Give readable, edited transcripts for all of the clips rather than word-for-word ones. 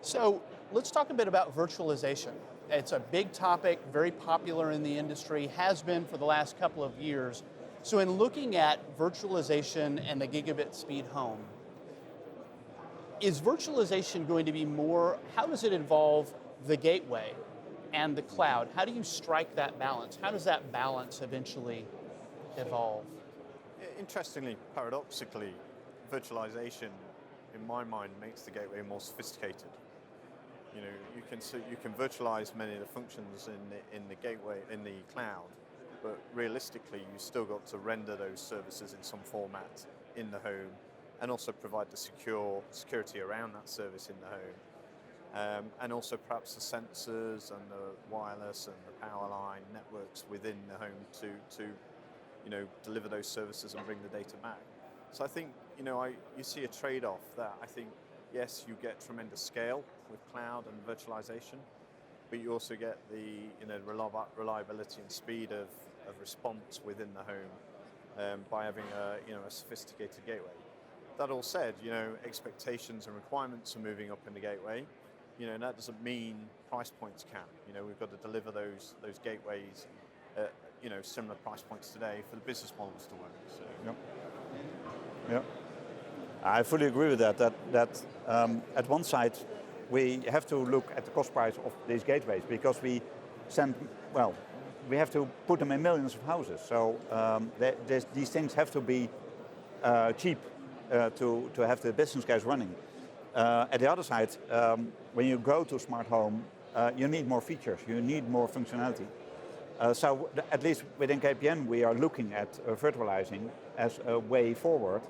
So let's talk a bit about virtualization. It's a big topic, very popular in the industry, has been for the last couple of years. So in looking at virtualization and the gigabit speed home, is virtualization going to be more, how does it involve the gateway and the cloud? How do you strike that balance? How does that balance eventually evolve? Interestingly, paradoxically, virtualization, in my mind, makes the gateway more sophisticated. You know, you can virtualize many of the functions in the gateway, in the cloud, but realistically, you still got to render those services in some format in the home, and also provide the security around that service in the home, and also perhaps the sensors and the wireless and the power line networks within the home to deliver those services and bring the data back. So I think you see a trade-off that I think, yes, you get tremendous scale with cloud and virtualization, but you also get the reliability and speed of response within the home by having a sophisticated gateway. That all said, expectations and requirements are moving up in the gateway. And that doesn't mean price points can. We've got to deliver those gateways at similar price points today for the business models to work. So. Yep. I fully agree with that. That at one side we have to look at the cost price of these gateways because we have to put them in millions of houses. So these things have to be cheap to have the business case running. At the other side, when you go to smart home, you need more features, you need more functionality. So at least within KPN, we are looking at virtualizing as a way forward,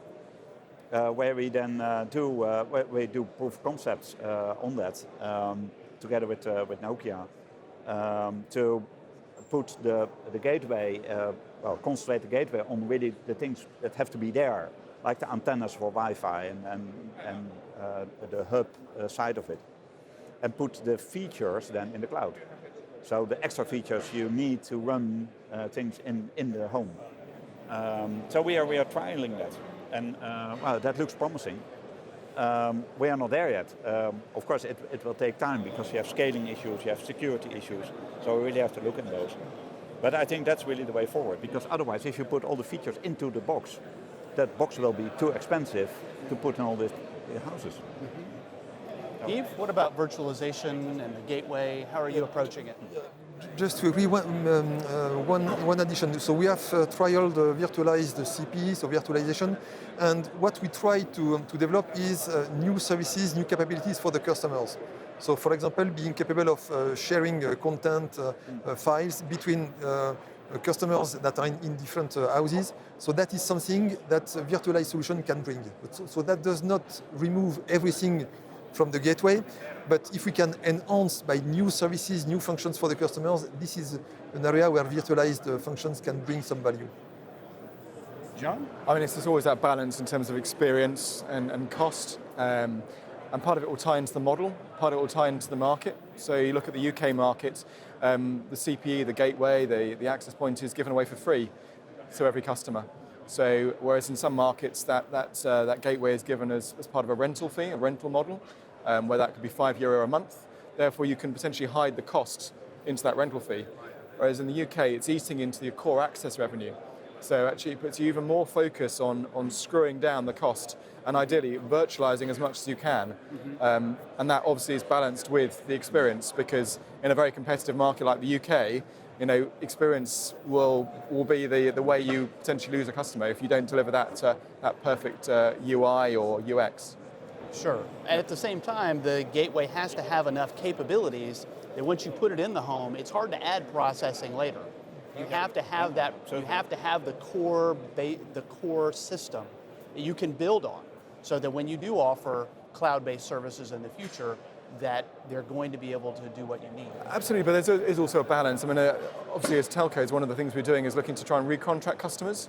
where we then do proof concepts on that together with Nokia to put the gateway, concentrate the gateway on really the things that have to be there, like the antennas for Wi-Fi and the hub side of it, and put the features then in the cloud. So the extra features you need to run things in the home. So we are trialing that, and that looks promising. We are not there yet. Of course, it will take time because you have scaling issues, you have security issues. So we really have to look at those. But I think that's really the way forward, because otherwise, if you put all the features into the box, that box will be too expensive to put in all these houses. Mm-hmm. Yves, what about virtualization and the gateway? How are you approaching it? Just to agree, one addition. So we have trialed virtualized CPE, so virtualization, and what we try to develop is new services, new capabilities for the customers. So for example, being capable of sharing content files between customers that are in different houses. So that is something that a virtualized solution can bring. So that does not remove everything from the gateway, but if we can enhance by new services, new functions for the customers, this is an area where virtualized functions can bring some value. John? I mean, it's always that balance in terms of experience and cost, and part of it will tie into the model, part of it will tie into the market. So you look at the UK market, the CPE, the gateway, the access point is given away for free to every customer. So whereas in some markets that gateway is given as part of a rental fee, a rental model, where that could be €5 a month. Therefore, you can potentially hide the cost into that rental fee. Whereas in the UK, it's eating into your core access revenue. So actually it puts you even more focus on screwing down the cost and ideally virtualizing as much as you can. Mm-hmm. And that obviously is balanced with the experience, because in a very competitive market like the UK, experience will be the way you potentially lose a customer if you don't deliver that perfect UI or UX. Sure. And at the same time, the gateway has to have enough capabilities that once you put it in the home, it's hard to add processing later. You have to have that. You have to have the core system that you can build on, so that when you do offer cloud-based services in the future, that they're going to be able to do what you need. Absolutely, but there is also a balance. I mean, obviously as telcos, one of the things we're doing is looking to try and recontract customers.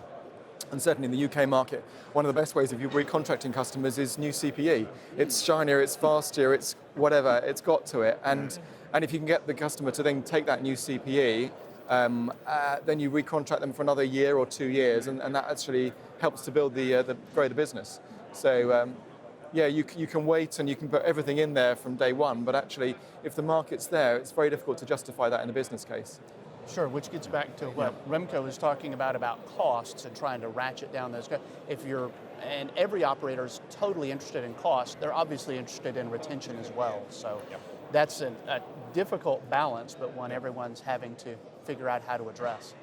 And certainly in the UK market, one of the best ways of you recontracting customers is new CPE. It's shinier, it's faster, it's whatever, it's got to it. And if you can get the customer to then take that new CPE, then you recontract them for another year or 2 years, and that actually helps to build grow the business. So yeah, you can wait and you can put everything in there from day one, but actually, if the market's there, it's very difficult to justify that in a business case. Sure, which gets back to what Remco was talking about costs and trying to ratchet down those costs. And every operator is totally interested in cost, they're obviously interested in retention as well. So that's a difficult balance, but one everyone's having to figure out how to address.